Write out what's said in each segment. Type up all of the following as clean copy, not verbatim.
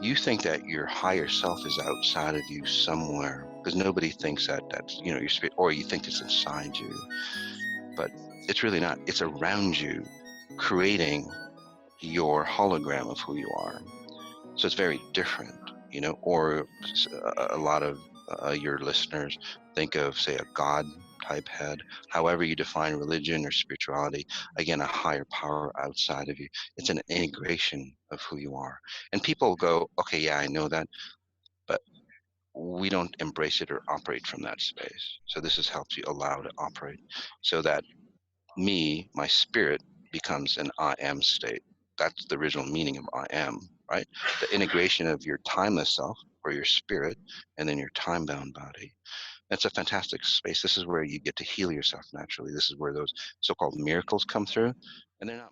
you think that your higher self is outside of you somewhere, because nobody thinks that that's, you know, your spirit, or you think it's inside you, but it's really not. It's around you, creating your hologram of who you are. So it's very different, you know. Or a lot of your listeners think of, say, a God type head, however you define religion or spirituality. Again, a higher power outside of you. It's an integration of who you are. And people go, okay, yeah, I know that, but we don't embrace it or operate from that space. So this has helped you allow to operate, so that me, my spirit, becomes an I am state. That's the original meaning of I am, right? The integration of your timeless self, or your spirit, and then your time-bound body. That's a fantastic space. This is where you get to heal yourself naturally. This is where those so-called miracles come through, and they're not.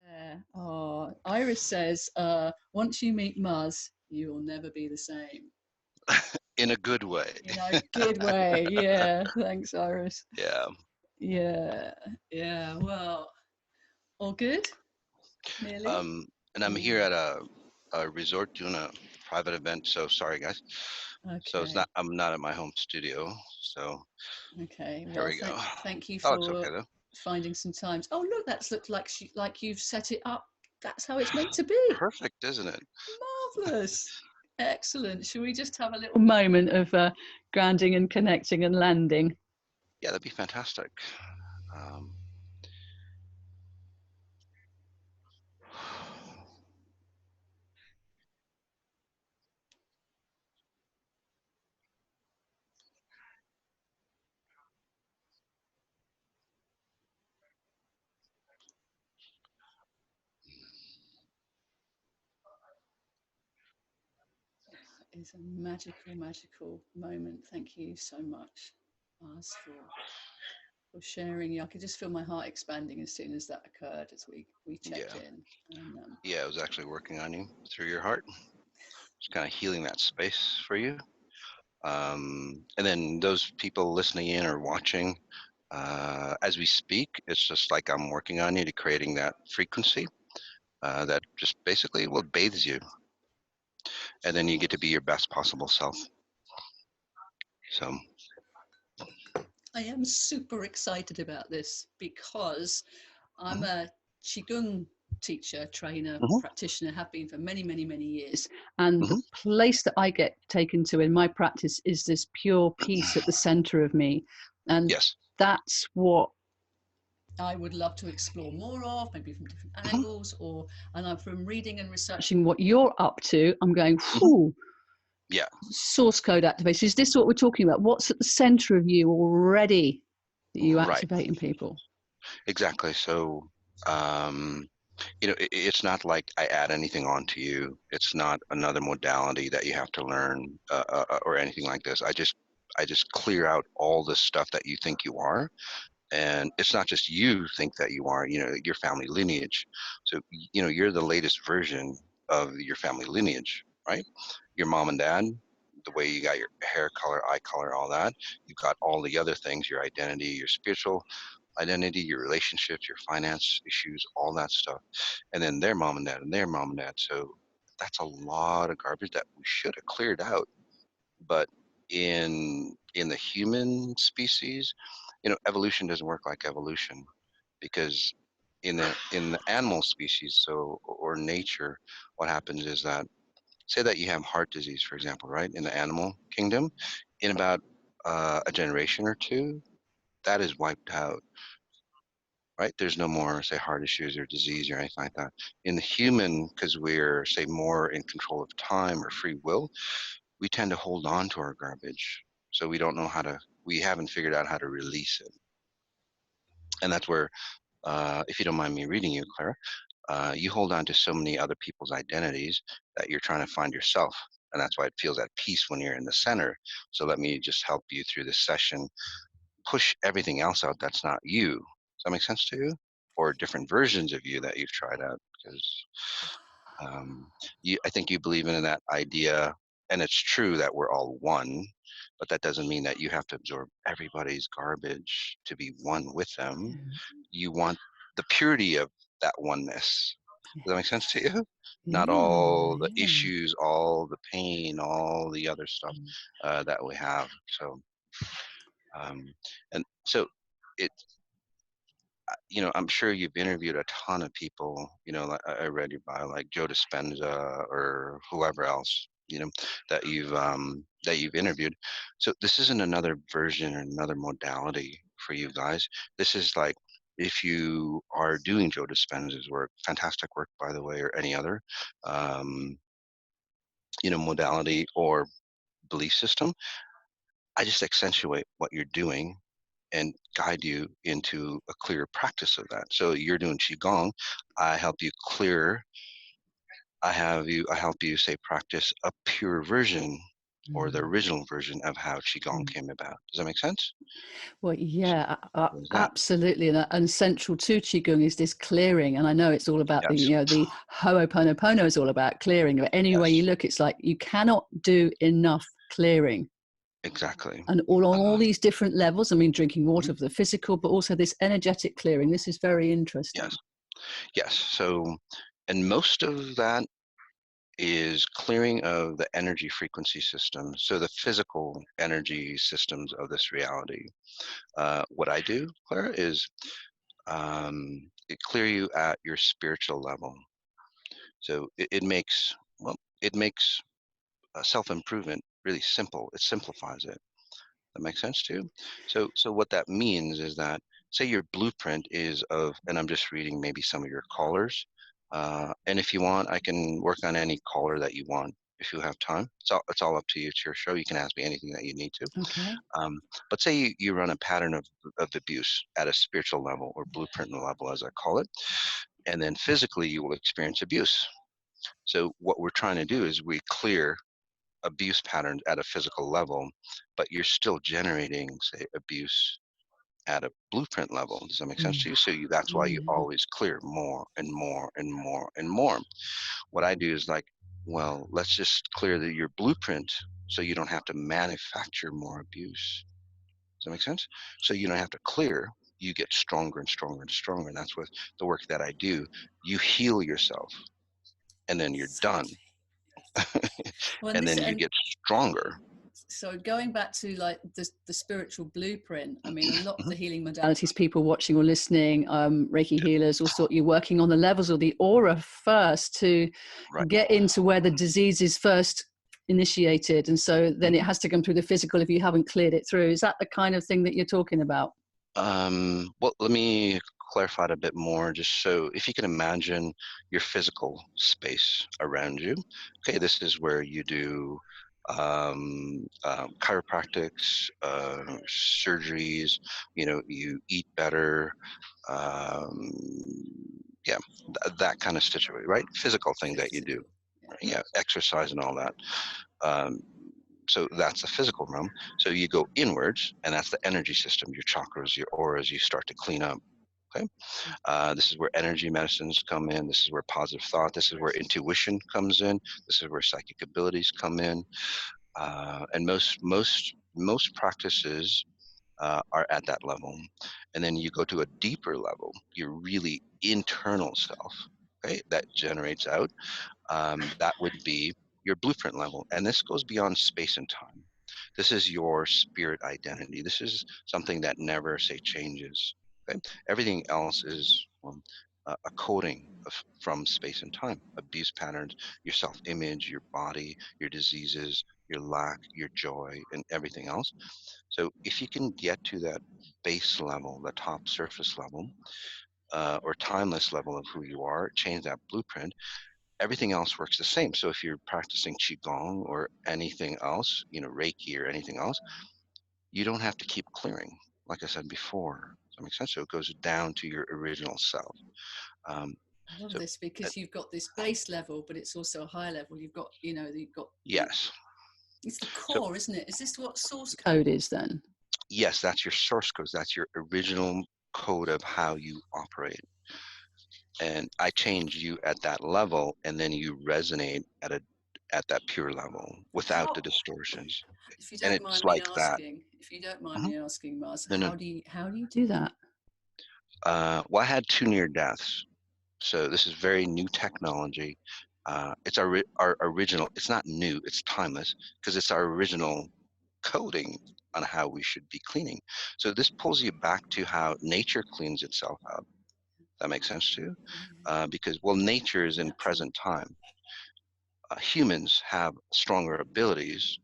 Yeah. Oh, Iris says, once you meet Muzz, you will never be the same. In a good way. In a good way. Yeah. Thanks, Iris. Yeah. Yeah. Yeah. Well, all good? Nearly? And I'm here at a resort doing a private event. So sorry, guys. So it's Okay. not. I'm not at my home studio. So Okay. here Well, we go. thank you Oh, it's for okay though. finding some times. Oh, look, that's looked like you've set it up. That's how it's meant to be. Perfect, isn't it? Marvelous. Excellent. Shall we just have a little moment of grounding and connecting and landing? Yeah, that'd be fantastic. Um, It's a magical, magical moment. Thank you so much, Mars, for sharing. I could just feel my heart expanding as soon as that occurred, as we checked yeah, in. And yeah, I was actually working on you through your heart. Just kind of healing that space for you. And then those people listening in or watching, as we speak, it's just like I'm working on you to creating that frequency that just basically will bathes you, and then you get to be your best possible self. So I am super excited about this because I'm mhm, a Qigong teacher, trainer, mhm, practitioner, have been for many, many, many years. And the mhm. place that I get taken to in my practice is this pure peace at the center of me. And Yes. that's what I would love to explore more of, maybe from different Mhm, angles, and I'm from reading and researching what you're up to, I'm going, mhm. whew, Yeah. source code activation. Is this what we're talking about? What's at the center of you already that you Right. activate in people? Exactly. So, um, you know, it's not like I add anything onto you. It's not another modality that you have to learn or anything like this. I just clear out all the stuff that you think you are, and it's not just you think that you are. You know, your family lineage. So, you know, you're the latest version of your family lineage, right? Your mom and dad, the way you got your hair color, eye color, all that. You've got all the other things, your identity, your spiritual identity, your relationships, your finance issues, all that stuff. And then their mom and dad and their mom and dad. So that's a lot of garbage that we should have cleared out. But in the human species, you know, evolution doesn't work like evolution, because in the animal species, so, or nature, what happens is that, say that you have heart disease, for example, right? In the animal kingdom, in about a generation or two, that is wiped out, right? There's no more, say, heart issues or disease or anything like that. In the human, because we're, say, more in control of time or free will, we tend to hold on to our garbage. So we don't know how to, we haven't figured out how to release it. And that's where, if you don't mind me reading you, Clara, you hold on to so many other people's identities that you're trying to find yourself. And that's why it feels at peace when you're in the center. So let me just help you through this session, push everything else out that's not you. Does that make sense to you? Or different versions of you that you've tried out? Because I think you believe in that idea, and it's true that we're all one, but that doesn't mean that you have to absorb everybody's garbage to be one with them. You want the purity of that oneness. Does that make sense to Yes. you? Not Yeah, all the yeah. issues, all the pain, all the other stuff Mm. that we have. So, and so it, I'm sure you've interviewed a ton of people, like I read your bio, like Joe Dispenza or whoever else, that you've interviewed. So this isn't another version or another modality for you guys. This is like, if you are doing Joe Dispenza's work, fantastic work, by the way, or any other, um, modality or belief system, I just accentuate what you're doing and guide you into a clear practice of that. So you're doing qigong, I help you clear. I help you say practice a pure version or the Mm. original version of how qigong Mm. came about. Does that make sense? Well, yeah, What is that? absolutely, and central to qigong is this clearing. And I know it's all about Yes. the Ho'oponopono is all about clearing. But any way you Yes. look, it's like you cannot do enough clearing, Exactly. and all on all these different levels. I mean, drinking Mhm. water for the physical, but also this energetic clearing. This is very Yes. interesting. Yes. So, and most of that is clearing of the energy frequency systems, so the physical energy systems of this reality. What I do, Clara, is it clear you at your spiritual level. So it makes self-improvement really simple. It simplifies it. That makes sense too. So what that means is that, say your blueprint is of, and I'm just reading maybe some of your callers, and if you want, I can work on any caller that you want if you have time. It's all up to you. It's your show. You can ask me anything that you need to. Okay. But say you run a pattern of abuse at a spiritual level or blueprint level, as I call it, and then physically you will experience abuse. So what we're trying to do is we clear abuse patterns at a physical level, but you're still generating, say, abuse at a blueprint level. Does that make sense to you? So that's why you Mm-hmm. always clear more and more and more and more. What I do is like, well, let's just clear your blueprint so you don't have to manufacture more abuse. Does that make sense? So you don't have to clear. You get stronger and stronger and stronger. And that's what the work that I do. You heal yourself, and then you're done. Exactly. Well, and And this then you and get stronger. so going back to like the spiritual blueprint, I mean, a lot of the healing modalities, people watching or listening, Reiki healers, all sort, you're working on the levels of the aura first to Right. get into where the disease is first initiated, and so then it Mhm. has to come through the physical if you haven't cleared it through. Is that the kind of thing that you're talking about? Well, let me clarify it a bit more. Just so, if you can imagine your physical space around you, okay, this is where you do chiropractics, surgeries. You eat better. Um, yeah, that kind of situation, right? Physical thing that you do. Yeah. Right? Yeah, exercise and all that. Um, so that's the physical realm. So you go inwards, and that's the energy system, your chakras, your auras. You start to clean up. Okay, this is where energy medicines come in. This is where positive thought. This is where intuition comes in. This is where psychic abilities come in. And most practices are at that level. And then you go to a deeper level, your really internal self. Okay, that generates out. That would be your blueprint level. And this goes beyond space and time. This is your spirit identity. This is something that never, say, changes. Okay? Everything else is a coding from space and time, abuse patterns, your self-image, your body, your diseases, your lack, your joy, and everything else. So if you can get to that base level, the top surface level, or timeless level of who you are, change that blueprint, everything else works the same. So if you're practicing qigong or anything else, Reiki or anything else, you don't have to keep clearing. Like I said before, does that make sense? So it goes down to your original self. Um, I love so this uh, because you've got this base level, but it's also a higher level. You've got, you've got the, yes. it's the So core, isn't it? Is this what source code is then? yes, that's your source code. That's your original code of how you operate. And I change you at that level, and then you resonate at that pure level without How, the distortions. if you And don't it's mind me like that. asking, if you don't mind Mhm. me asking, Mars, No, no. how do you do that? Well, I had two near deaths. So this is very new technology. It's our original. It's not new. It's timeless because it's our original coding on how we should be cleaning. So this pulls you back to how nature cleans itself out. That makes sense to you, because well, nature is in Natural. present time. Humans have stronger abilities,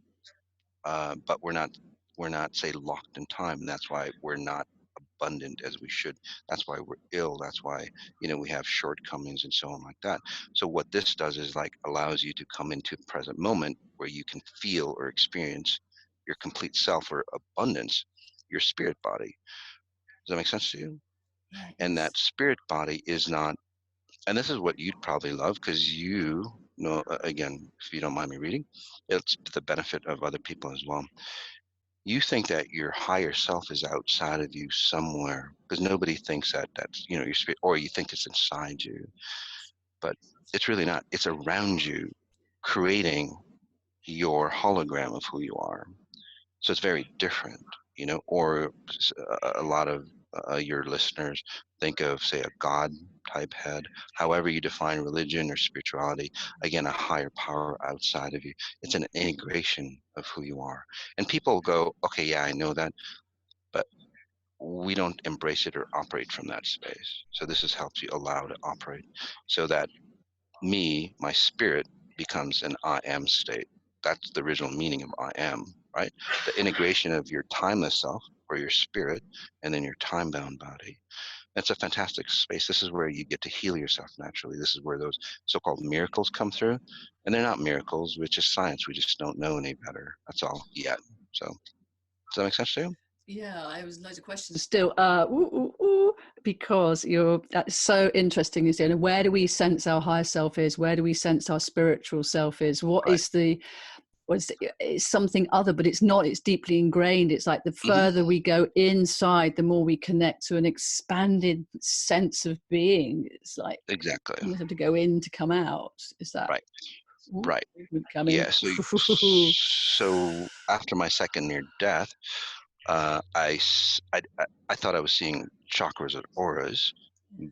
but we're not say locked in time, and that's why we're not abundant as we should. That's why we're ill. That's why we have shortcomings and so on like that. So what this does is like allows you to come into the present moment where you can feel or experience your complete self or abundance, your spirit body. Does that make sense to you? Yeah, it And does. that spirit body is not, and this is what you'd probably love because you know, again, if you don't mind me reading, it's the benefit of other people as well. You think that your higher self is outside of you somewhere because nobody thinks that that's your spirit, or you think it's inside you, but it's really not. It's around you, creating your hologram of who you are. So it's very different, or a lot of your listeners think of, say, a God type head, however you define religion or spirituality, again, a higher power outside of you. It's an integration of who you are. And people go, okay, yeah, I know that, but we don't embrace it or operate from that space. So this has helped you allow to operate so that me, my spirit, becomes an I am state. That's the original meaning of I am, right? The integration of your timeless self or your spirit and then your time bound body. That's a fantastic space. This is where you get to heal yourself naturally. This is where those so called miracles come through. And they're not miracles, which is science. We just don't know any better. That's all yet. So, does that make sense to you? Yeah, I was loads of questions still. Because that's so interesting. Is where do we sense our higher self is? Where do we sense our spiritual self is? What Right. is the it's something other, but it's not. It's deeply ingrained. It's like the Mm-hmm. further we go inside, the more we connect to an expanded sense of being. It's like Exactly. you have to go in to come out. Is that Right. ooh, Right. coming? Yeah. So after my second near death, I thought I was seeing chakras and auras,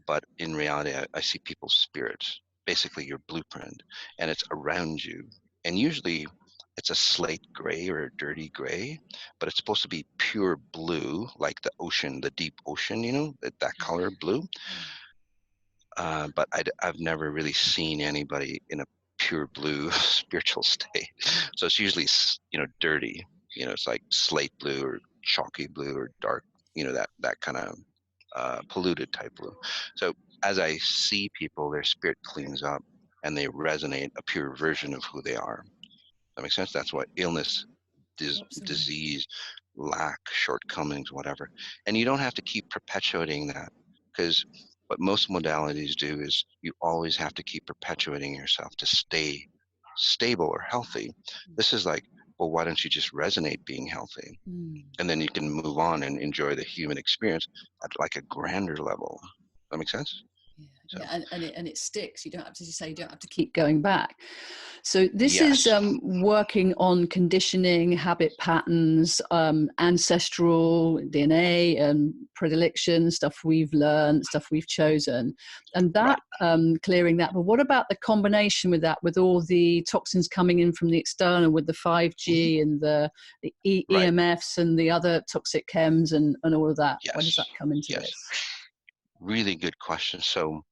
but in reality, I see people's spirits, basically your blueprint, and it's around you. And usually it's a slate gray or a dirty gray, but it's supposed to be pure blue, like the ocean, the deep ocean, that color blue. But I've never really seen anybody in a pure blue spiritual state. So it's usually, dirty. It's like slate blue or chalky blue or dark, that kind of polluted type blue. So as I see people, their spirit cleans up and they resonate a pure version of who they are. That makes sense? That's what illness, Absolutely. disease, lack, shortcomings, whatever. And you don't have to keep perpetuating that because what most modalities do is you always have to keep perpetuating yourself to stay stable or healthy. This is like, well, why don't you just resonate being healthy? Mm. And then you can move on and enjoy the human experience at like a grander level. That makes sense? Yeah, So, yeah, and it sticks. You don't have to, as you say, you don't have to keep going back. So this is yes, working on conditioning, habit patterns, ancestral DNA, and predilection, stuff we've learned, stuff we've chosen, and that right. clearing that. But what about the combination with that, with all the toxins coming in from the external, with the Mhm. 5G and the Right. EMFs and the other toxic chems and all of that? Where does Yes. that come into Yes. this? Really good question. So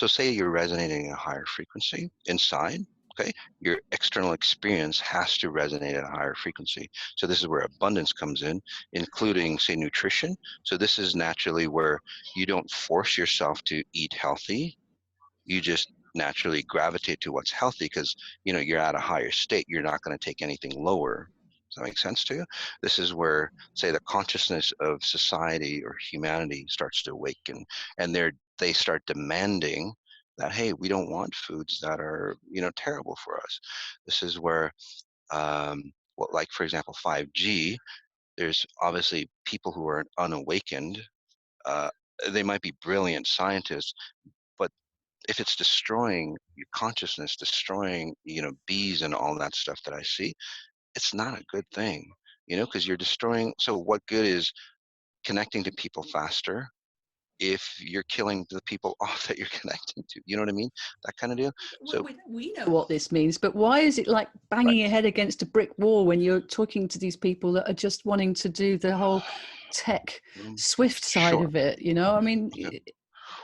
say you're resonating at a higher frequency inside, okay? Your external experience has to resonate at a higher frequency. So this is where abundance comes in, including, say, nutrition. So this is naturally where you don't force yourself to eat healthy. You just naturally gravitate to what's healthy because you're at a higher state. You're not going to take anything lower. Does that make sense to you? This is where, say, the consciousness of society or humanity starts to awaken, and they start demanding that, hey, we don't want foods that are terrible for us. This is where, well, like for example, 5G. There's obviously people who are unawakened. Uh, they might be brilliant scientists, but if it's destroying your consciousness, destroying, bees and all that stuff that I see, it's not a good thing, because you're destroying. So what good is connecting to people faster, if you're killing the people off that you're connecting to? You know what I mean? That kind of deal. So We know what this means, but why is it like right. banging your head against a brick wall when you're talking to these people that are just wanting to do the whole tech swift side Sure. of it? You know, I mean, Yeah.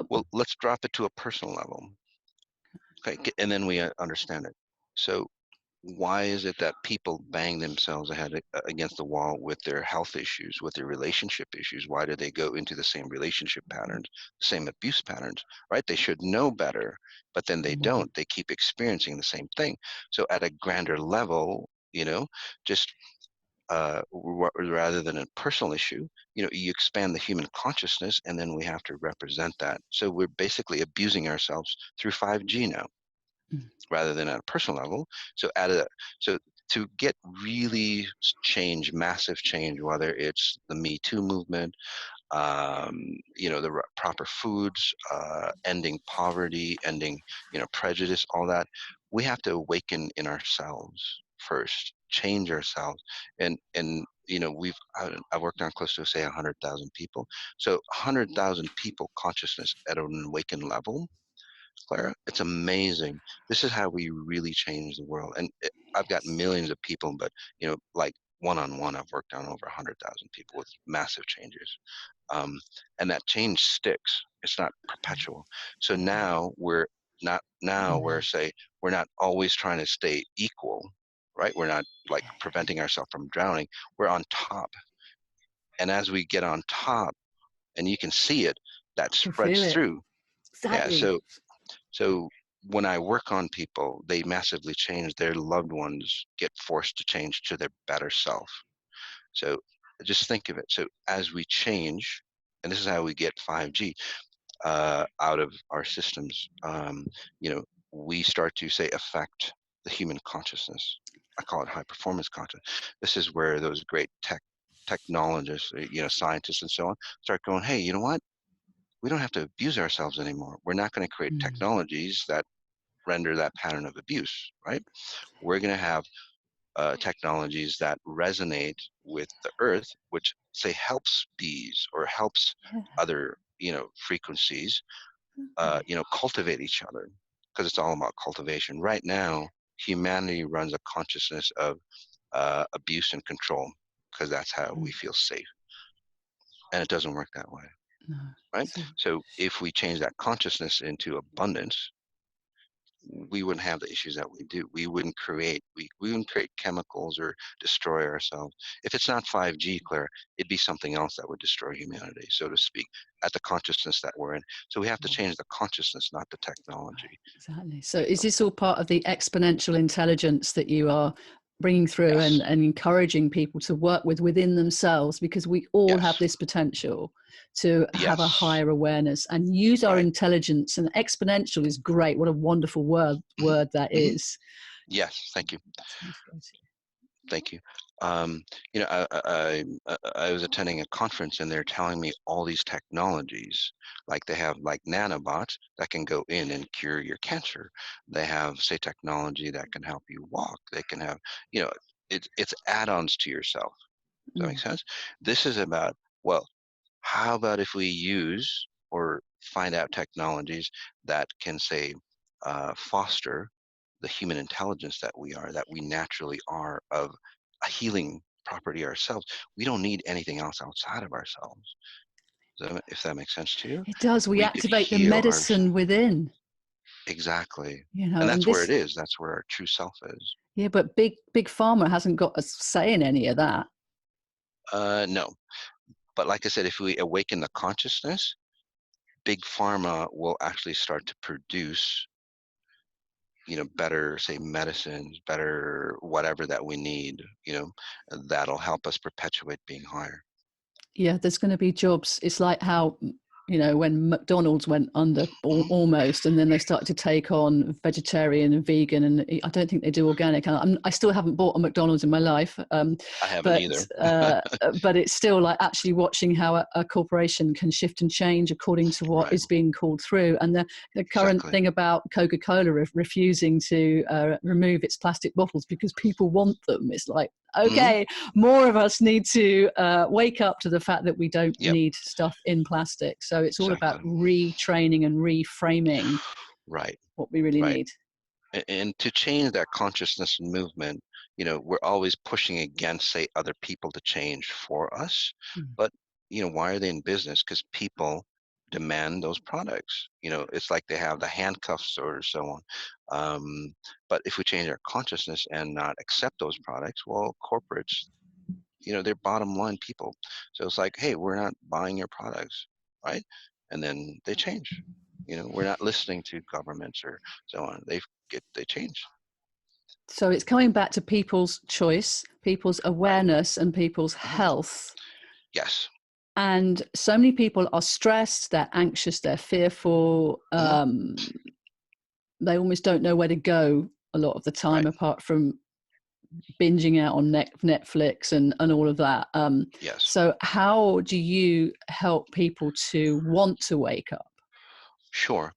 Well, let's drop it to a personal level. Okay, and then we understand it. So why is it that people bang themselves against the wall with their health issues, with their relationship issues? Why do they go into the same relationship patterns, same abuse patterns, right? They should know better, but then they don't. They keep experiencing the same thing. So at a grander level, just rather than a personal issue, you expand the human consciousness, and then we have to represent that. So we're basically abusing ourselves through 5G now rather than at a personal level. So to get really massive change, whether it's the Me Too movement, the proper foods, ending poverty, ending, prejudice, all that, we have to awaken in ourselves first, change ourselves, and I've worked on close to say 100,000 people. So 100,000 people consciousness at an awakened level, Clara, it's amazing. This is how we really change the world. And I've got millions of people, but like one-on-one, I've worked on over 100,000 people with massive changes. And that change sticks. It's not perpetual. So now we're not we're not always trying to stay equal, right? We're not like preventing ourselves from drowning. We're on top. And as we get on top, and you can see it, that I can feel spreads it. through. Yeah. Exactly. So when I work on people, they massively change. Their loved ones get forced to change to their better self. So just think of it. So as we change, and this is how we get 5G out of our systems, we start to say affect the human consciousness. I call it high performance consciousness. This is where those great technologists, scientists and so on, start going, hey, you know what? We don't have to abuse ourselves anymore. We're not going to create technologies that render that pattern of abuse, right? We're going to have technologies that resonate with the earth, which say helps bees or helps other, frequencies, cultivate each other, because it's all about cultivation. Right now, humanity runs a consciousness of abuse and control because that's how we feel safe. And it doesn't work that way, No. right? So if we change that consciousness into abundance, we wouldn't have the issues that we do. We wouldn't create chemicals or destroy ourselves. If it's not 5G, Claire, it'd be something else that would destroy humanity, so to speak, at the consciousness that we're in. So we have to change the consciousness, not the technology. Exactly. So is this all part of the exponential intelligence that you are bringing through Yes. and encouraging people to work with within themselves, because we all have Yes. this potential to have a Yes. higher awareness and use our Right. intelligence? And exponential is great. What a wonderful word that is. Yes. Thank you. Sounds good. Thank you. I was attending a conference and they're telling me all these technologies, like they have like nanobots that can go in and cure your cancer. They have, say, technology that can help you walk. They can have, it's add-ons to yourself. Does that make sense? This is about, well, how about if we use or find out technologies that can, say, foster the human intelligence that we naturally are, of a healing property ourselves. We don't need anything else outside of ourselves. If that makes sense to you, It does. We we could activate the heal ourselves. medicine within, Exactly. And and that's where it this, is. That's where our true self is. yeah, but big pharma hasn't got a say in any of that. No. But like I said, if we awaken the consciousness, big pharma will actually start to produce, better, say, medicines, better whatever that we need, that'll help us perpetuate being higher. Yeah, there's going to be jobs. It's like how, when McDonald's went under almost, and then they started to take on vegetarian and vegan, and I don't think they do organic. I still haven't bought a McDonald's in my life, I haven't but either. but it's still like actually watching how a corporation can shift and change according to what Right. is being called through. And the current Exactly. thing about Coca-Cola refusing to remove its plastic bottles because people want them. It's like, Okay, more of us need to wake up to the fact that we don't Yep. need stuff in plastic. So it's all about Exactly. retraining and reframing Right. what we really Right. need. And to change that consciousness and movement, we're always pushing against, say, other people to change for us. Mm. But, why are they in business? Because people demand those products. It's like they have the handcuffs or so on. But if we change our consciousness and not accept those products, well, corporates, they're bottom line people. So it's like, hey, we're not buying your products, right? And then they change. We're not listening to governments or so on. They change. So it's coming back to people's choice, people's Right. awareness, and people's Hmm. health. Yes. And so many people are stressed, they're anxious, they're fearful. Hmm. They almost don't know where to go a lot of the time, Right. apart from binging out on Netflix and all of that. Yes. So how do you help people to want to wake up? Sure.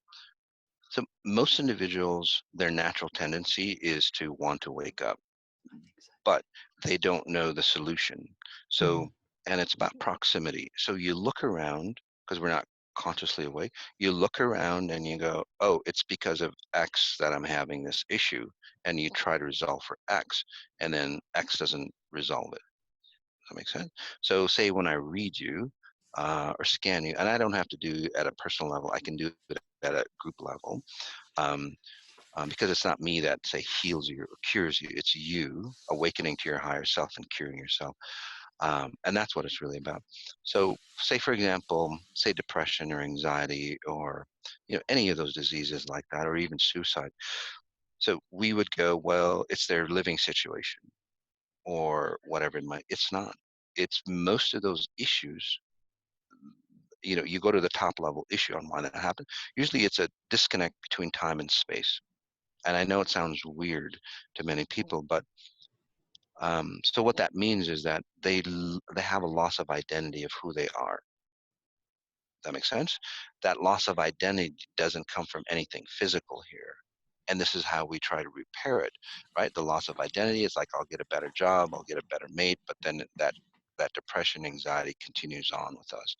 So most individuals, their natural tendency is to want to wake up, I think so. but they don't know the solution. Mm. So, and it's about proximity. So you look around, because we're not consciously awake, you look around and you go, oh, it's because of X that I'm having this issue. And you try to resolve for X, and then X doesn't resolve it. Does that make sense? So say when I read you or scan you, and I don't have to do it at a personal level, I can do it at a group level. Um, because it's not me that, say, heals you or cures you. It's you awakening to your higher self and curing yourself. And that's what it's really about. So say, for example, say depression or anxiety or, any of those diseases like that, or even suicide. So we would go, well, it's their living situation or whatever it might. It's not. It's most of those issues. You go to the top level issue on why that happened. Usually it's a disconnect between time and space. And I know it sounds weird to many people, but so what that means is that they have a loss of identity of who they are. That makes sense? That loss of identity doesn't come from anything physical here. And this is how we try to repair it, right? The loss of identity is like, I'll get a better job, I'll get a better mate, but then that depression, anxiety continues on with us.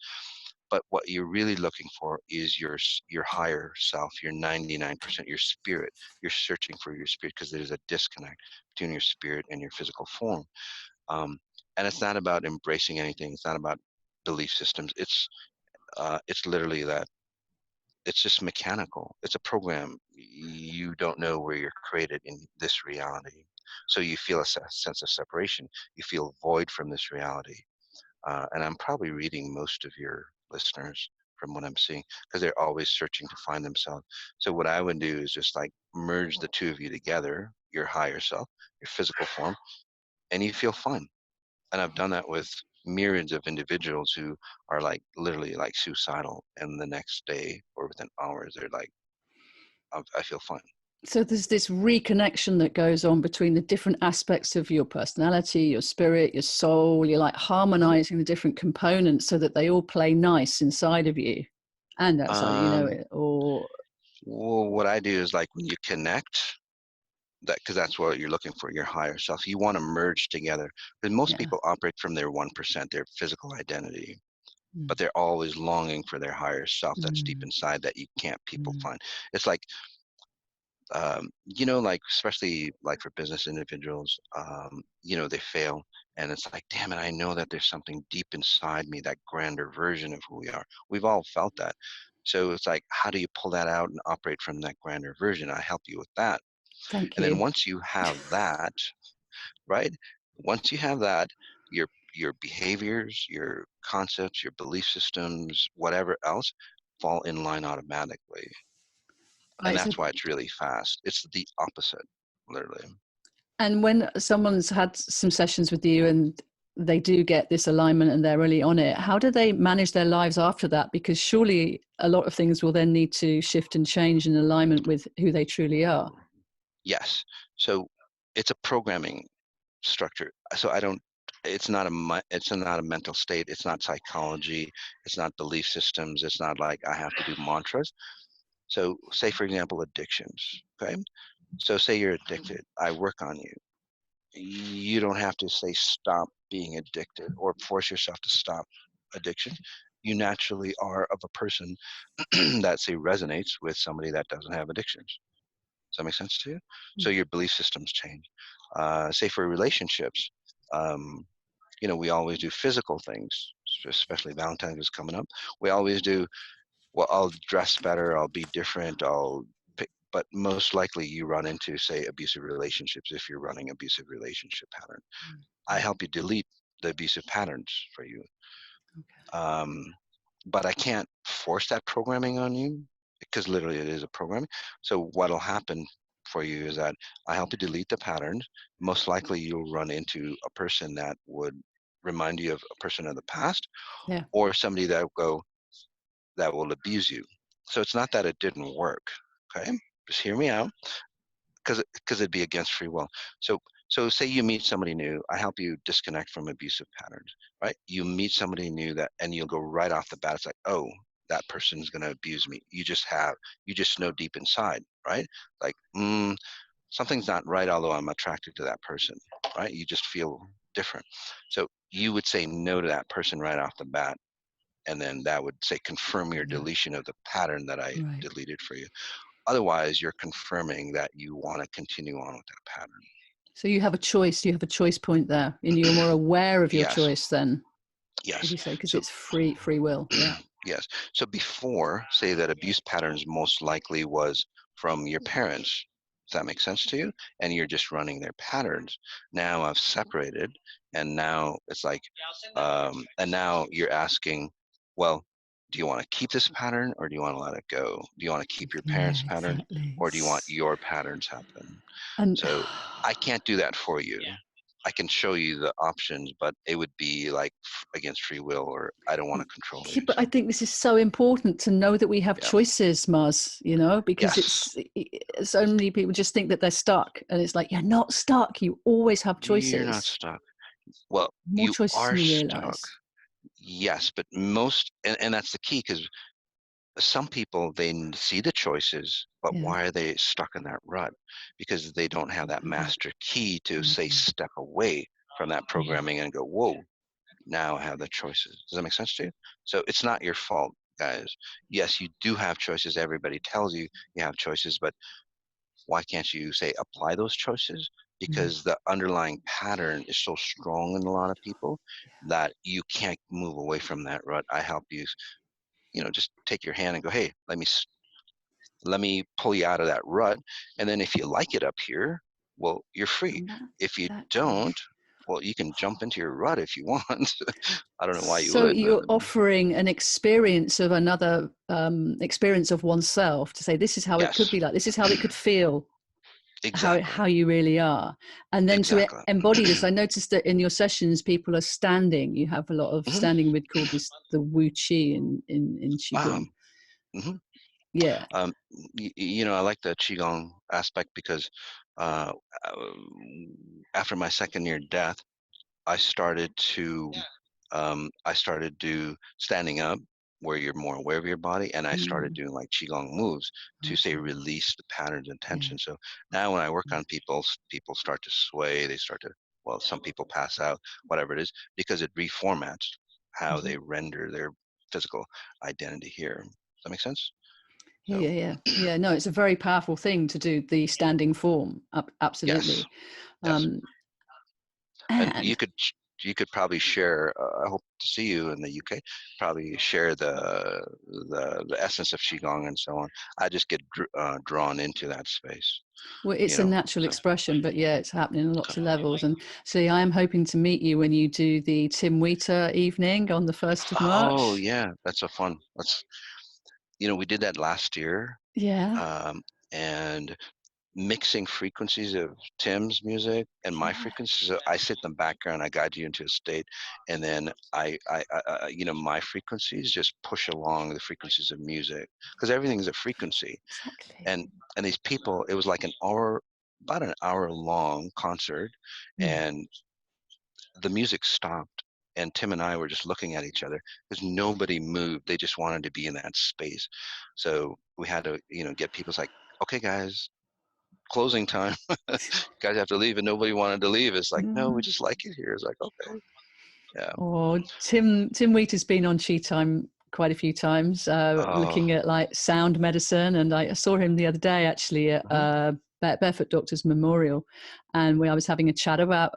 But what you're really looking for is your higher self, your 99%, your spirit. You're searching for your spirit because there's a disconnect between your spirit and your physical form. And it's not about embracing anything. It's not about belief systems. It's literally that. It's just mechanical. It's a program. You don't know where you're created in this reality. So you feel a sense of separation. You feel void from this reality. And I'm probably reading most of your listeners from what I'm seeing because they're always searching to find themselves. So what I would do is just like merge the two of you together, your higher self, your physical form, and you feel fine. And I've done that with myriads of individuals who are like literally like suicidal, and the next day or within hours they're like, I feel fine. So there's this reconnection that goes on between the different aspects of your personality, your spirit, your soul. You're like Mhm. harmonizing the different components so that they all play nice inside of you and outside, um it. Or well, what I do is like when you connect that, because that's what you're looking for, your higher self, you want to merge together, because most yeah. people operate from their 1%, their physical identity, Mm. but they're always longing for their higher self that's deep Mm. inside that you can't people Mm. find. It's like like especially like for business individuals, they fail, and it's like, damn it, I know that there's something deep inside me, that grander version of who we are. We've all felt that. So it's like, how do you pull that out and operate from that grander version? I help you with that. Thank And then you. once you have that, right? Once you have that, your behaviors, your concepts, your belief systems, whatever else, fall in line automatically. And Right. So, that's why it's really fast. It's the opposite, literally. and when someone's had some sessions with you and they do get this alignment and they're really on it, how do they manage their lives after that? Because surely a lot of things will then need to shift and change in alignment with who they truly are. Yes. So it's a programming structure. So I don't. It's not a mental state. It's not psychology. It's not belief systems. It's not like I have to do mantras. So say for example addictions. Okay. So say you're addicted. I work on you. you don't have to say stop being addicted or force yourself to stop addiction. You naturally are of a person that say resonates with somebody that doesn't have addictions. Does that make sense to you? So your belief systems change. Say for relationships, um, we always do physical things, especially Valentine's is coming up. We always do, well, I'll dress better, I'll be different, but most likely you run into, say, abusive relationships if you're running abusive relationship pattern. I help you delete the abusive patterns for you. Okay. But I can't force that programming on you because literally it is a programming. So what'll happen for you is that I help you delete the patterns. Most likely you'll run into a person that would remind you of a person of the past, Yeah. or somebody that will abuse you. So it's not that it didn't work. Okay, just hear me out, because it'd be against free will. So so say you meet somebody new, I help you disconnect from abusive patterns, right? You meet somebody new that, and you'll go right off the bat. It's like, oh, that person's going to abuse me. You just know deep inside, right? Like, something's not right, although I'm attracted to that person, right? You just feel different. So you would say no to that person right off the bat, and then that would say confirm your Yeah. deletion of the pattern that I Right. deleted for you. Otherwise, you're confirming that you want to continue on with that pattern. So you have a choice. You have a choice point there, and you're more aware of your Yes, choice then. Would yes. you say because So, it's free will? Yeah. yes. So before, say that abuse patterns most likely was from your parents. Does that make sense to you? And you're just running their patterns. Now I've separated, and now it's like, and now you're asking, well, do you want to keep this pattern or do you want to let it go? Do you want to keep your Yeah. parents' patterns Exactly. or do you want your patterns happen? And So I can't do that for you. I can show you the options, but it would be like against free will, or I don't want to control you. yeah, but I So think this is so important to know that we have yeah, choices, Mars, because yes, it's so many people just think that they're stuck. And it's like, you're not stuck. You always have you're not choices. stuck. Well, More you choices are than you stuck. realize. Yes, but most, and that's the key, because some people, they see the choices, but Yeah. why are they stuck in that rut? Because they don't have that Okay. master key to say Okay. step away from that Yeah. programming and go, whoa, now I have the choices. Does that make sense to you? So it's not your fault, guys. Yes, you do have choices. Everybody tells you you have choices, but why can't you say apply those choices? Mm. Because the underlying pattern is so strong in a lot of people Yeah. that you can't move away from that rut. I help you, just take your hand and go, hey, let me pull you out of that rut. And then if you like it up here, well, you're free. And that If you exactly. don't, well, you can jump into your rut if you want. I don't know why you So would, but you're offering an experience of another experience of oneself to say, this is how it could yes, be like, this is how it could feel, exactly, how you really are, and then to exactly. embody this. I noticed that in your sessions people are standing. You have a lot of hmm standing. We'd call this the wu chi in Wow. qigong. hmm Yeah. Um, I like the qigong aspect because uh, uh, after my second near death, I started to standing up where you're more aware of your body, and I started Mm, doing like qigong moves to say okay. release the patterns and Yeah. tension. So now when I work on people, people start to sway, they start to, well, some people pass out, whatever it is, because it reformats how Mm-hmm. they render their physical identity here. Does that make sense? Yeah, So yeah, yeah, yeah. No, it's a very powerful thing to do the standing form. yes, Absolutely. yes. Um, And and you could probably share. I hope to see you in the UK. Probably share the essence of qigong and so on. I just get drawn into that space, well, it's a natural So expression, but yeah, it's happening on lots okay. of levels. And see, I am hoping to meet you when you do the Tim Wheater evening on the 1st of Oh March. yeah, that's so fun. We did that last year, Yeah, um, and mixing frequencies of Tim's music and my yeah, frequencies. So I sit in the background, I guide you into a state, and then my frequencies just push along the frequencies of music because everything's a frequency. exactly. And these people, it was like about an hour long concert, Mm. and the music stopped. And Tim and I were just looking at each other because nobody moved. They just wanted to be in that space. So we had to, get people's like, okay, guys, closing time. Guys have to leave, and nobody wanted to leave. It's like, no, we just like it here. It's like, okay, yeah. Or Tim Wheater's been on Chi Time quite a few times, Oh, looking at like sound medicine, and I saw him the other day actually at Barefoot Doctors Memorial, and I was having a chat about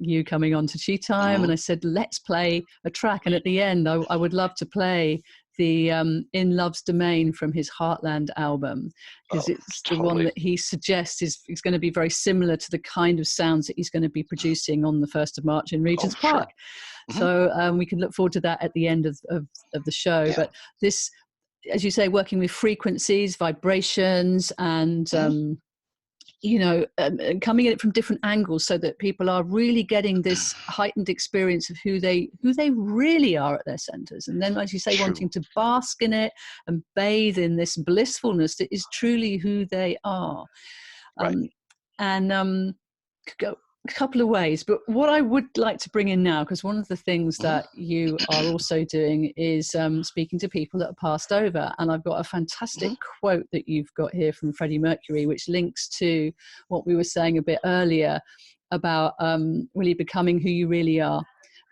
you coming on to Chi Time, and I said, let's play a track, and at the end I would love to play the In Love's Domain from his Heartland album, because it's the one totally. that he suggests is going to be very similar to the kind of sounds that he's going to be producing on the 1st of March in Oh, Regent's sure. Park. So we can look forward to that at the end of the show. Yeah. But this, as you say, working with frequencies, vibrations, and coming at it from different angles, so that people are really getting this heightened experience of who they really are at their centers. And then, as you say, True. wanting to bask in it and bathe in this blissfulness that is truly who they are. Right. Go a couple of ways, but what I would like to bring in now, because one of the things that you are also doing is speaking to people that are passed over, and I've got a fantastic quote that you've got here from Freddie Mercury, which links to what we were saying a bit earlier about really becoming who you really are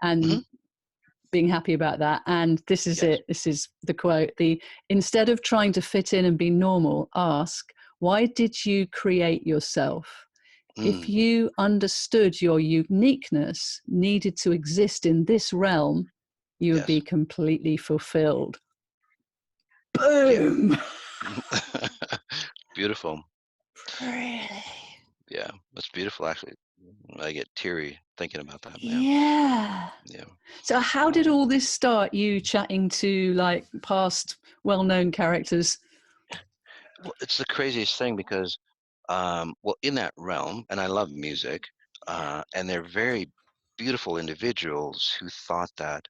and being happy about that. And this is it. This is the quote: instead of trying to fit in and be normal, ask, why did you create yourself? If you understood your uniqueness needed to exist in this realm, you would be completely fulfilled. Boom! Yeah. Beautiful. Really? Yeah, that's beautiful, actually. I get teary thinking about that, man. Yeah. Yeah. So how did all this start, you chatting to like past well-known characters? Well, it's the craziest thing because, well, in that realm, and I love music, and they're very beautiful individuals who thought that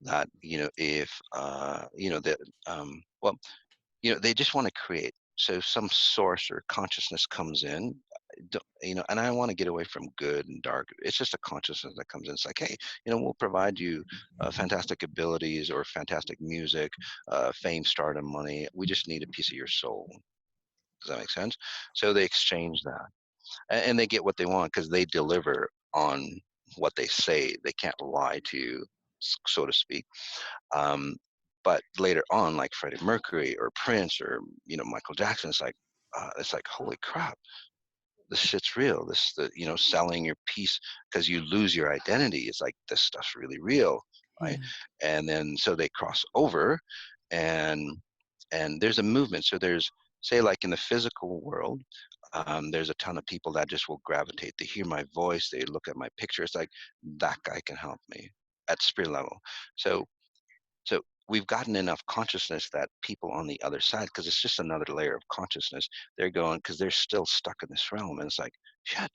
if that well, they just want to create. So some source or consciousness comes in, and I want to get away from good and dark. It's just a consciousness that comes in. It's like, hey, we'll provide you fantastic abilities or fantastic music, fame, stardom, money. We just need a piece of your soul. Does that make sense? So they exchange that, and they get what they want because they deliver on what they say. They can't lie to you, so to speak. Um, but later on, like Freddie Mercury or Prince or Michael Jackson, it's like holy crap, this shit's real. Selling your piece because you lose your identity. It's like this stuff's really real, right? And then so they cross over, and there's a movement. So there's, say, like in the physical world, there's a ton of people that just will gravitate. They hear my voice, they look at my picture. It's like that guy can help me at spirit level. So we've gotten enough consciousness that people on the other side, because it's just another layer of consciousness, they're going, because they're still stuck in this realm, and it's like, shit,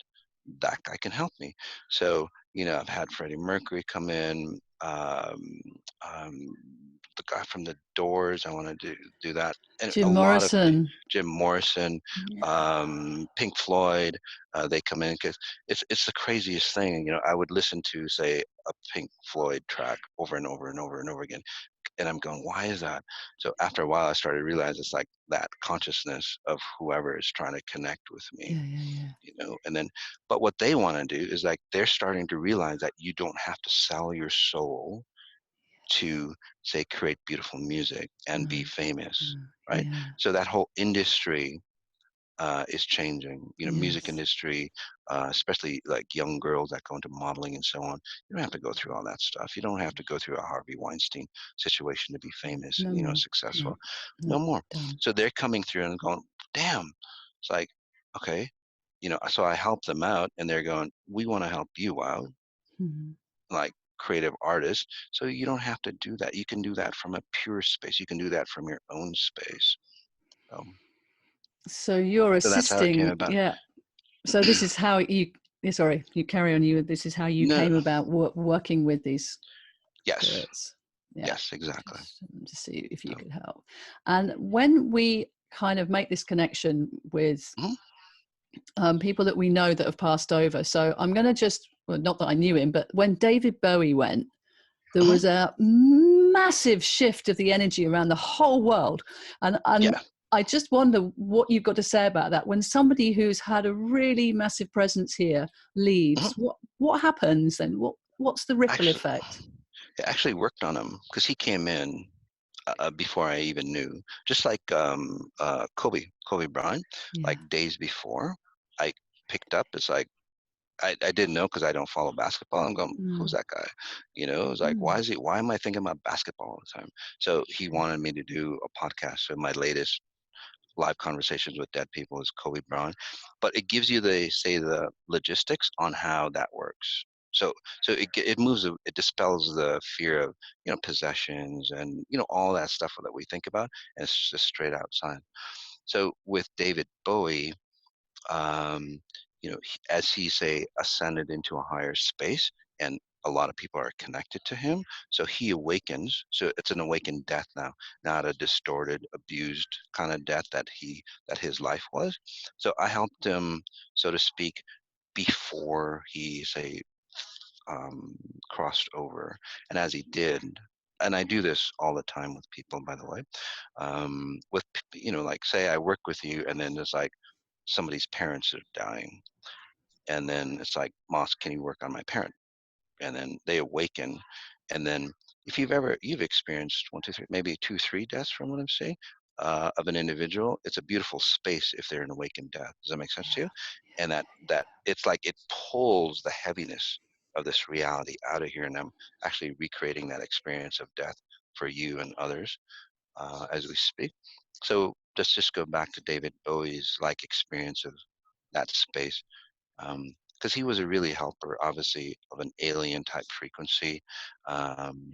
that guy can help me. So I've had Freddie Mercury come in, the guy from the Doors. I want to do that, and a Jim lot of Morrison. Jim Morrison, Pink Floyd. They come in because it's the craziest thing. I would listen to, say, a Pink Floyd track over and over and over and over again, and I'm going, why is that? So after a while, I started to realize it's like that consciousness of whoever is trying to connect with me, and then, but what they want to do is like, they're starting to realize that you don't have to sell your soul to, say, create beautiful music and be famous, right? So that whole industry is changing. Music industry, especially like young girls that go into modeling and so on. You don't have to go through all that stuff. You don't have to go through a Harvey Weinstein situation to be famous and successful. No more. So they're coming through and going, damn. It's like, okay, so I help them out, and they're going, we want to help you out, like creative artists. So you don't have to do that. You can do that from a pure space. You can do that from your own space. So you're So that's how it came assisting, about. So this is how you. Sorry, you carry on. This is how you No. came about working with these Yes. spirits. Yes, exactly. Just to see if you could help. And when we kind of make this connection with people that we know that have passed over, so I'm going to just, well, not that I knew him, but when David Bowie went, there was a massive shift of the energy around the whole world, and I just wonder what you've got to say about that. When somebody who's had a really massive presence here leaves, Mhm. what happens then? What's the ripple Actually, effect? I actually worked on him because he came in before I even knew. Just like Kobe Bryant, Yeah. like days before, I picked up. It's like I didn't know because I don't follow basketball. I'm going, who's Mm. that guy? You know, it was like, Mm. why am I thinking about basketball all the time? So he Okay. wanted me to do a podcast. So my latest live conversations with dead people is Kobe Bryant, but it gives you the logistics on how that works. So it moves, it dispels the fear of, you know, possessions and, you know, all that stuff that we think about, and it's just straight outside. So with David Bowie, um, you know, as he say ascended into a higher space, and a lot of people are connected to him, so he awakens. So it's an awakened death now, not a distorted, abused kind of death that his life was. So I helped him, so to speak, before he say um, crossed over, and as he did. And I do this all the time with people, by the way. With, you know, like say I work with you, and then there's like somebody's parents are dying, and then it's like, Moss, can you work on my parent? And then they awaken, and then if you've experienced one, two, three, maybe two, three deaths from what I'm saying, of an individual, it's a beautiful space if they're an awakened death. Does that make sense to you? And that it's like it pulls the heaviness of this reality out of here, and I'm actually recreating that experience of death for you and others as we speak. So let's just go back to David Bowie's like experience of that space, because he was a really helper, obviously, of an alien type frequency um,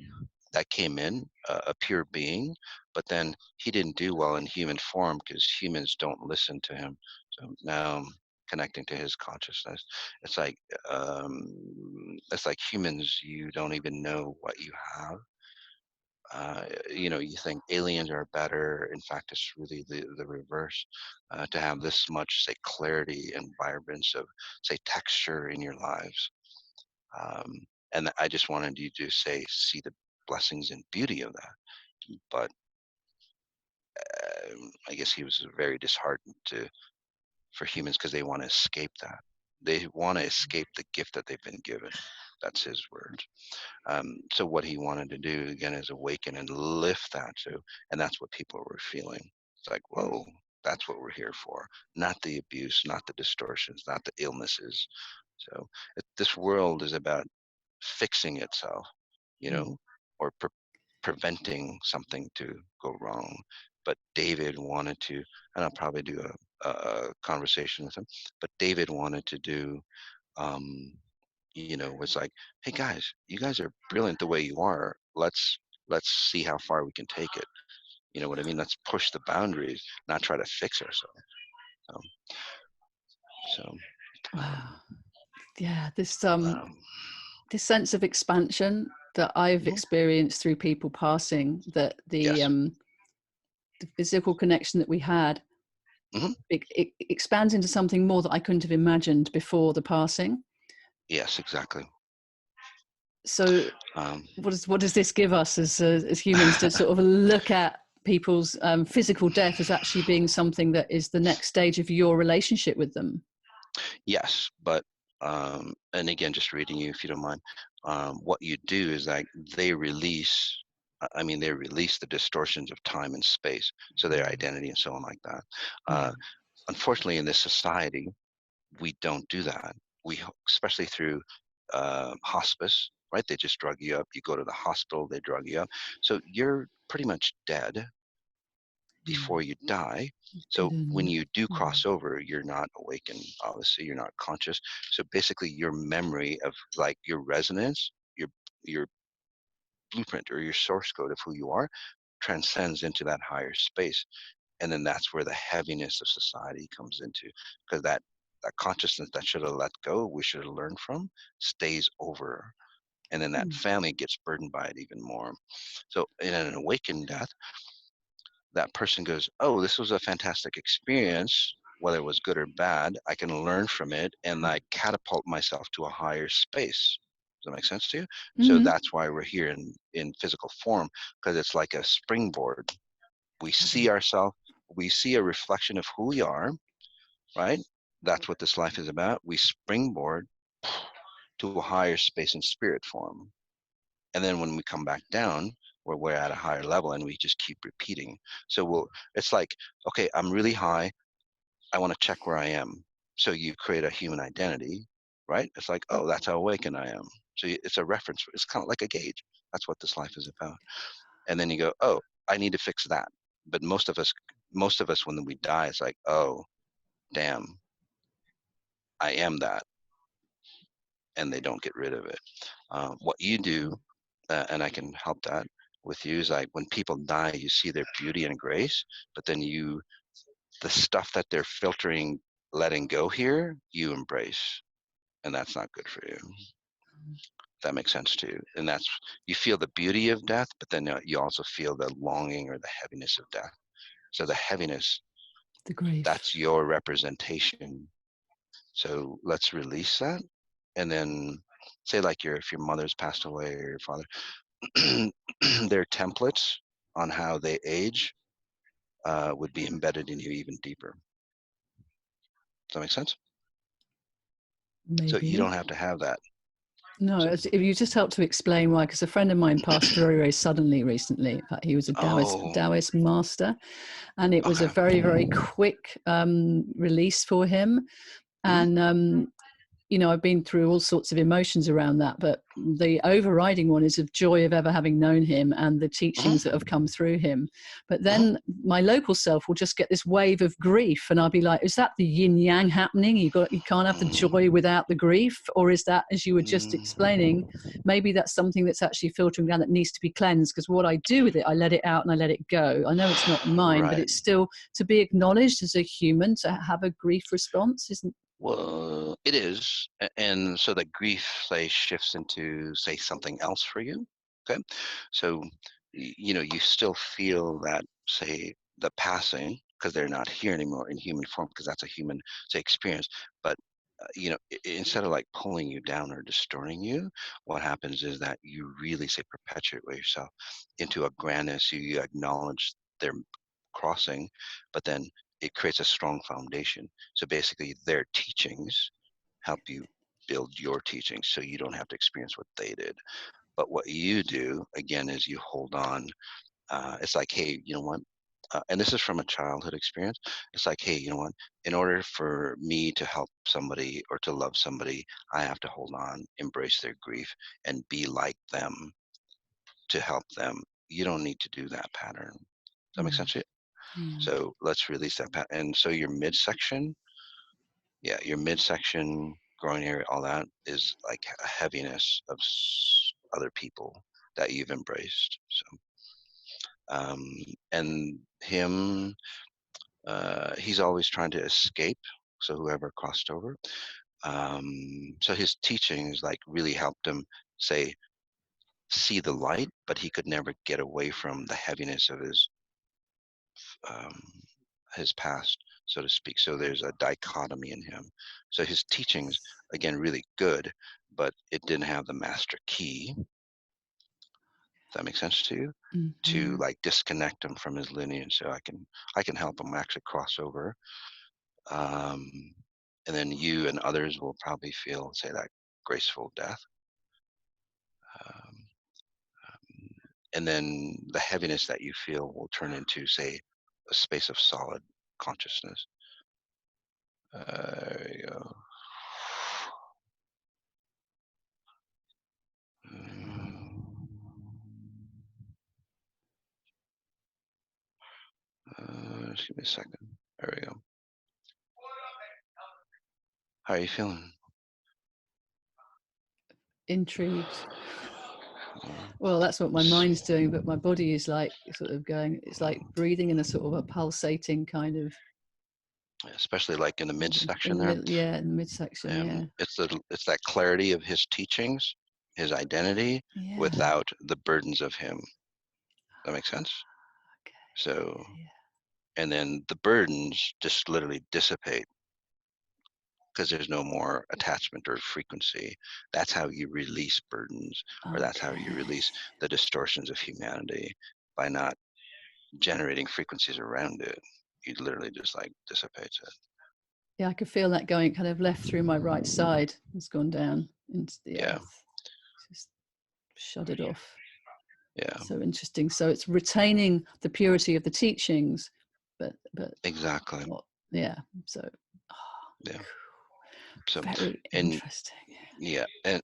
that came in, a pure being, but then he didn't do well in human form because humans don't listen to him. So now I'm connecting to his consciousness. It's like um, it's like humans, you don't even know what you have. You know, you think aliens are better. In fact, it's really the reverse. To have this much, say, clarity and vibrance of, say, texture in your lives. Um, and I just wanted you to say, see the blessings and beauty of that. But I guess he was very disheartened for humans because they want to escape that. They want to escape the gift that they've been given. That's his words. So what he wanted to do again is awaken and lift that too, and that's what people were feeling. It's like, whoa, that's what we're here for, not the abuse, not the distortions, not the illnesses. So this world is about fixing itself, you Mm. know, or preventing something to go wrong. But David wanted to, and I'll probably do a conversation with him. But David wanted to do. Um, you know, was like, hey guys, you guys are brilliant the way you are. Let's see how far we can take it. You know what I mean? Let's push the boundaries, not try to fix ourselves. Um, so, um, Wow. Yeah, um, this sense of expansion that I've mhm, experienced through people passing, that yes, the physical connection that we had, hmm, it expands into something more that I couldn't have imagined before the passing. yes, exactly. So Um, what does this give us as humans, to sort of look at people's physical death as actually being something that is the next stage of your relationship with them? yes, but and again, just reading you, if you don't mind, what you do is like they release. I mean, they release the distortions of time and space, so their identity and so on like that. Yeah. Uh, Unfortunately, in this society, we don't do that. Especially through hospice, right? They just drug you up. You go to the hospital, they drug you up. So you're pretty much dead Yeah. before you die. So when Didn't. you do Mm. cross over, you're not awakened. Obviously, you're not conscious. So basically, your memory of like your resonance, your blueprint or your source code of who you are transcends into that higher space, and then that's where the heaviness of society comes into, because that consciousness that should have let go, we should have learned from, stays over, and then that Mm. family gets burdened by it even more. So in an awakened death, that person goes, oh, this was a fantastic experience, whether it was good or bad, I can learn from it and like catapult myself to a higher space. Does that make sense to you? So Mm. that's why we're here in physical form, because it's like a springboard. We Got see it. ourselves, we see a reflection of who we are, right? That's what this life is about. We springboard to a higher space and spirit form. And then when we come back down, where we're at a higher level and we just keep repeating. So it's like, okay, I'm really high. I want to check where I am. So you create a human identity, right? It's like, oh, that's how awakened I am. So it's a reference. It's kind of like a gauge. That's what this life is about. And then you go, oh, I need to fix that. But most of us, when we die, it's like, oh, damn, I am that, and they don't get rid of it. What you do, and I can help that with you, is like when people die, you see their beauty and grace, but then the stuff that they're filtering, letting go here, you embrace, and that's not good for you. That makes sense to you. And that's, you feel the beauty of death, but then you also feel the longing or the heaviness of death. So the heaviness, The grief. that's your representation. So let's release that. And then say like if your mother's passed away or your father, their templates on how they age would be embedded in you even deeper. Does that make sense? So you Maybe. don't have to have that. No, So, if you just help to explain why, because a friend of mine passed very, very suddenly recently. In fact, he was a oh, Taoist master, and it was a okay. very, very quick release for him. Hmm? And I've been through all sorts of emotions around that, but the overriding one is of joy of ever having known him and the Hmm? teachings that have come through him. But Hmm? then my local self will just get this wave of grief, and I'll be like, "Is that the yin yang happening? You can't have the joy without the grief, or is that, as you were just explaining, maybe that's something that's actually filtering down that needs to be cleansed? Because what I do with it, I let it out and I let it go. I know it's not mine, but Right. it's still to be acknowledged as a human to have a grief response, isn't?" Well, it is. And so the grief, say, shifts into, say, something else for you. Okay. So, you still feel that, say, the passing, because they're not here anymore in human form, because that's a human, say, experience. But, instead of like pulling you down or distorting you, what happens is that you really, say, perpetuate yourself into a grandness. You acknowledge their crossing, but then it creates a strong foundation. So basically, their teachings help you build your teachings so you don't have to experience what they did. But what you do, again, is you hold on. It's like, hey, you know what? And this is from a childhood experience. It's like, hey, you know what? In order for me to help somebody or to love somebody, I have to hold on, embrace their grief, and be like them to help them. You don't need to do that pattern. Does that make Mm, sense to you? yeah. So let's release that pattern. And so your midsection, yeah, your midsection, groin area, all that is like a heaviness of other people that you've embraced. So, and him, he's always trying to escape. So whoever crossed over, so his teachings like really helped him say see the light, but he could never get away from the heaviness of um, his past, so to speak. So there's a dichotomy in him. So his teachings, again, really good, but it didn't have the master key. Does that make sense to you? To Mm-hmm. like disconnect him from his lineage, so I can help him actually cross over. Um, and then you and others will probably feel, say, that graceful death. Um, and then the heaviness that you feel will turn into, say, a space of solid consciousness. There you go. Just give me a second. There we go. How are you feeling? Intrigued. Uh, Well, that's what my mind's doing, but my body is like sort of going, it's like breathing in a sort of a pulsating kind of Especially like in the midsection in the there. middle, yeah, in the midsection, yeah. It's that clarity of his teachings, his identity, Yeah. without the burdens of him. That makes sense. Okay. So, Yeah. and then the burdens just literally dissipate because there's no more attachment or frequency. That's how you release burdens, or that's how you Okay. release the distortions of humanity, by not generating frequencies around it. you literally just like dissipates it. Yeah, I could feel that going kind of left through my right side. It's gone down into the Yeah, earth. Just shut it off. yeah, So interesting. So it's retaining the purity of the teachings, but exactly. not, yeah. So oh, Yeah. So, very and interesting. yeah, and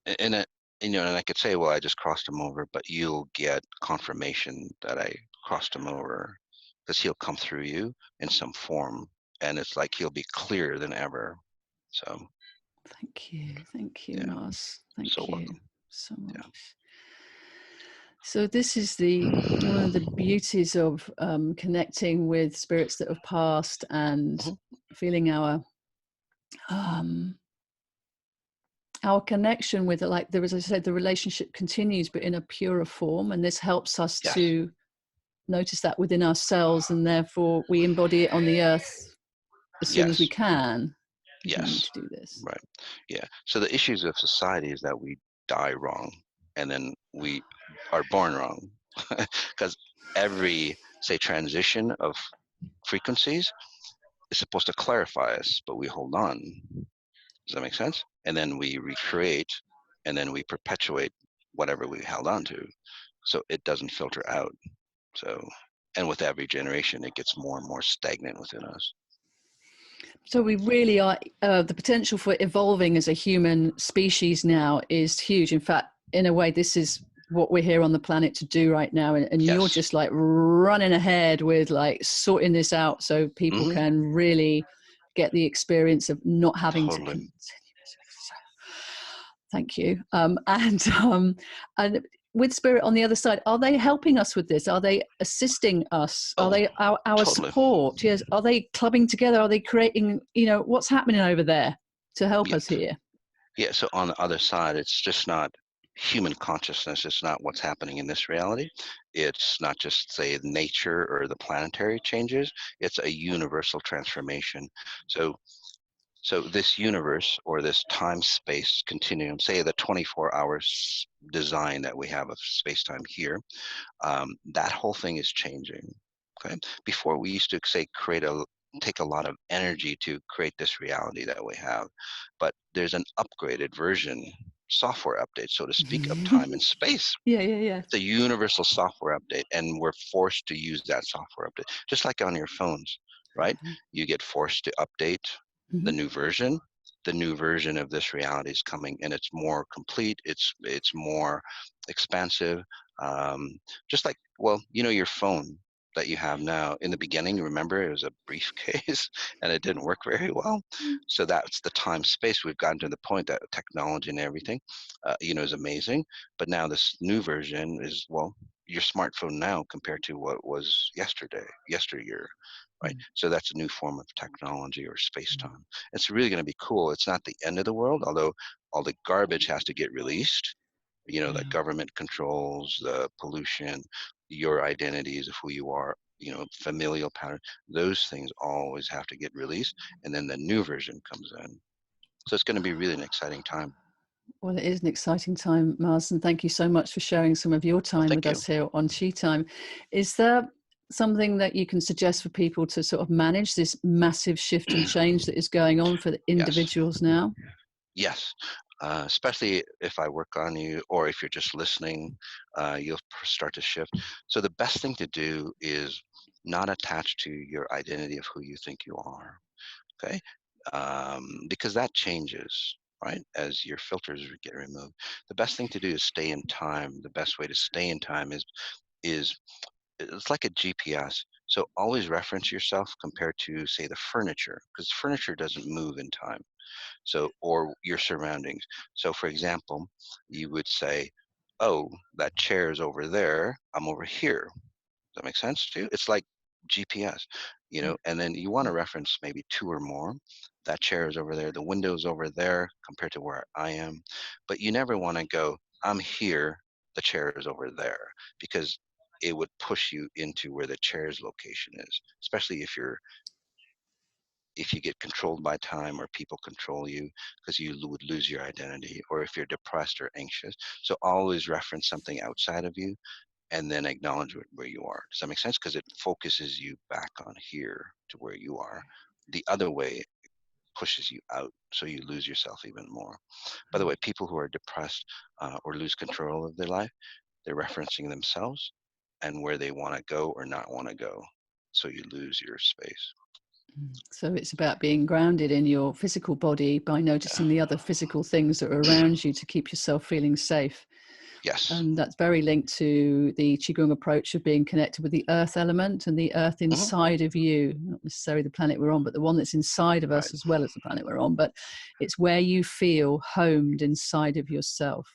you know, and I could say, well, I just crossed him over, but you'll get confirmation that I crossed him over because he'll come through you in some form, and it's like he'll be clearer than ever. So, Thank you, yeah, Mars. so Thank you welcome. so Yeah. much. So this is the one of the beauties of connecting with spirits that have passed and Mhm. feeling um, our connection with it. Like there, as I said, the relationship continues, but in a purer form, and this helps us Yes. to notice that within ourselves, and therefore we embody it on the earth as soon as we Yes. can, if we need Yes. to do this. Right. Yeah. So the issues of society is that we die wrong, and then we are born wrong, because every, say, transition of frequencies is supposed to clarify us, but we hold on. Does that make sense? And then we recreate, and then we perpetuate whatever we held on to. So it doesn't filter out. So, and with every generation, it gets more and more stagnant within us. So we really are, the potential for evolving as a human species now is huge. In fact, in a way, this is what we're here on the planet to do right now. And you're Yes. just like running ahead with like sorting this out so people Mm-hmm. can really get the experience of not having to Totally. continue. Thank you. And with Spirit on the other side, are they helping us with this? Are they assisting us? Are Oh, they our totally. support? Yes. Are they clubbing together? Are they creating, what's happening over there to help Yeah. us here? Yeah. So on the other side, it's just not human consciousness. It's not what's happening in this reality. It's not just, say, nature or the planetary changes. It's a universal transformation. So So this universe or this time-space continuum, say the 24 hours design that we have of space-time here, that whole thing is changing. Okay. Before we used to say take a lot of energy to create this reality that we have, but there's an upgraded version, software update, so to speak, of time and space. Yeah, yeah, yeah. It's a universal software update, and we're forced to use that software update, just like on your phones, right? You get forced to update the Mm-hmm. new version. The new version of this reality is coming, and it's more complete. It's more expansive. Um, just like, well, you know, your phone that you have now. In the beginning, remember, it was a briefcase, and it didn't work very well. So that's the time space. We've gotten to the point that technology and everything, is amazing. But now this new version is, well, your smartphone now compared to what was yesteryear, right? So that's a new form of technology or space-time. It's really going to be cool. It's not the end of the world, although all the garbage has to get released. The Yeah. government controls, the pollution, your identities of who you are, familial pattern, those things always have to get released. And then the new version comes in. So it's going to be really an exciting time. Well, it is an exciting time, Mars, and thank you so much for sharing some of your Well, time with thank you. us here on Chi Time. Is there something that you can suggest for people to sort of manage this massive shift and change that is going on for the Yes. individuals now? Yes. Especially if I work on you or if you're just listening, you'll start to shift. So the best thing to do is not attach to your identity of who you think you are. Okay. Because that changes, right, as your filters get removed. The best thing to do is stay in time. The best way to stay in time is it's like a GPS. So always reference yourself compared to, say, the furniture, because furniture doesn't move in time. So, or your surroundings. So for example, you would say, oh, that chair is over there, I'm over here. Does that make sense to you? It's like GPS, Yeah. and then you want to reference maybe two or more. That chair is over there, the window's over there compared to where I am. But you never want to go, I'm here, the chair is over there, because it would push you into where the chair's location is, especially if you get controlled by time or people control you, because you would lose your identity, or if you're depressed or anxious. So always reference something outside of you, and then acknowledge where you are. Does that make sense? Because it focuses you back on here to where you are. The other way pushes you out, so you lose yourself even more. By the way, people who are depressed or lose control of their life, they're referencing themselves and where they want to go or not want to go. So you lose your space. So it's about being grounded in your physical body by noticing Yeah. the other physical things that are around you to keep yourself feeling safe. Yes. And that's very linked to the Qigong approach of being connected with the earth element and the earth inside of you, not necessarily the planet we're on, but the one that's inside of us Right. as well as the planet we're on. But it's where you feel homed inside of yourself.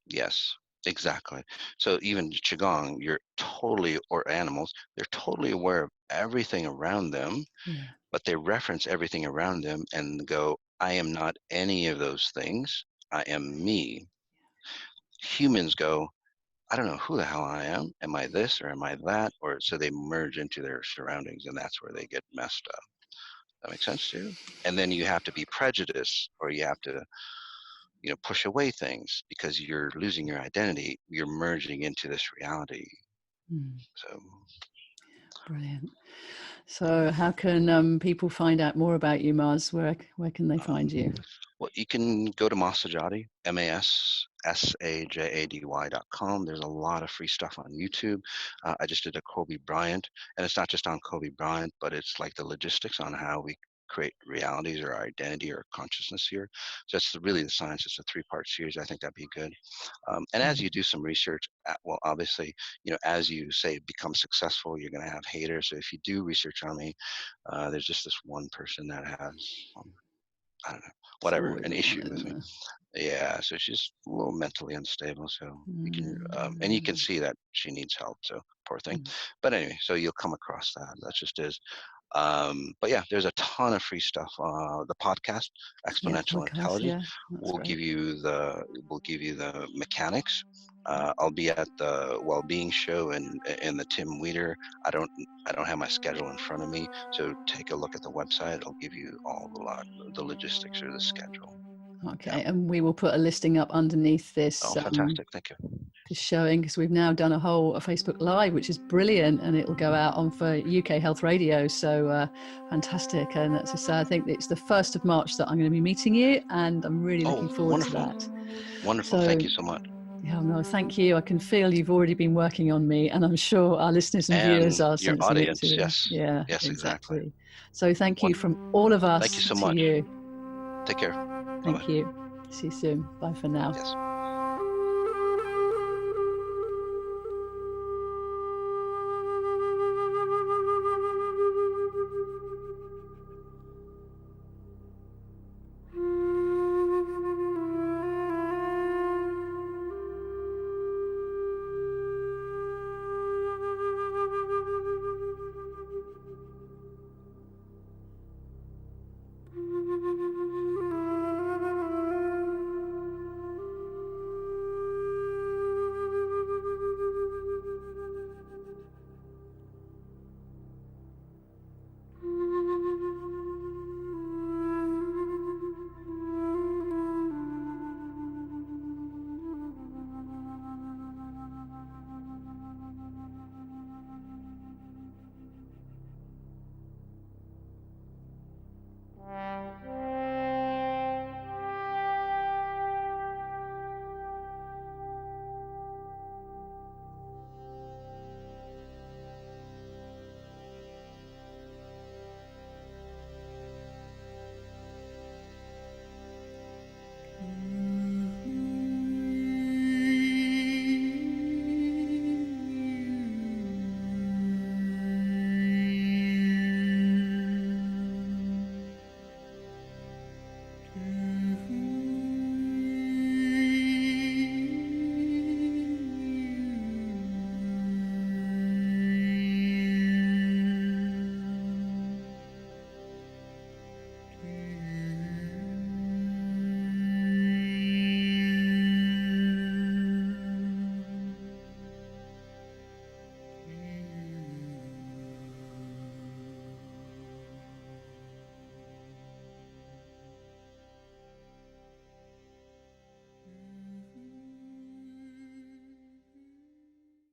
Yes, exactly. So even Qigong, you're totally, or animals, they're totally aware of everything around them, Yeah. but they reference everything around them and go, I am not any of those things. I am me. Humans go, I don't know who the hell I am. Am I this or am I that? Or so they merge into their surroundings, and that's where they get messed up. That makes sense to you? And then you have to be prejudiced, or you have to, push away things because you're losing your identity. You're merging into this reality. So Brilliant. So how can people find out more about you, Mars? Where can they find you? well, you can go to Masajady, MASSAJADY.com. There's a lot of free stuff on YouTube. I just did a Kobe Bryant, and it's not just on Kobe Bryant, but it's like the logistics on how we create realities or identity or consciousness here. So it's really the science. It's a 3-part series. I think that'd be good. And as you do some research, well, obviously, as you say, become successful, you're going to have haters. So if you do research on me, there's just this one person that has, I don't know, There's whatever, always an one, issue with isn't me. there? Yeah, so she's a little mentally unstable. So and you can see that she needs help. So poor thing. But anyway, so you'll come across that. That just is. But yeah, there's a ton of free stuff. The podcast, Yeah, Exponential podcast. Intelligence, Yeah, that's will great. give you the mechanics. I'll be at the well-being show in the Tim Weeder. I don't have my schedule in front of me, so take a look at the website. It'll give you all the logistics or the schedule. Yeah. Okay, and we will put a listing up underneath Oh, this fantastic! Thank you. this showing, because we've now done a Facebook Live, which is brilliant, and it will go out on for UK Health Radio. So fantastic! And as I say, I think it's the 1st of March that I'm going to be meeting you, and I'm really looking forward to Wonderful, that. wonderful. So Thank you so much. yeah, no, thank you. I can feel you've already been working on me, and I'm sure our listeners and viewers And are your sensing it audience, too. yes, Yeah, yes, exactly. exactly. So thank you Wonderful. from all of Thank you us so to much. you. Take care. Bye-bye. Thank you. See you soon. Bye for now. Yes.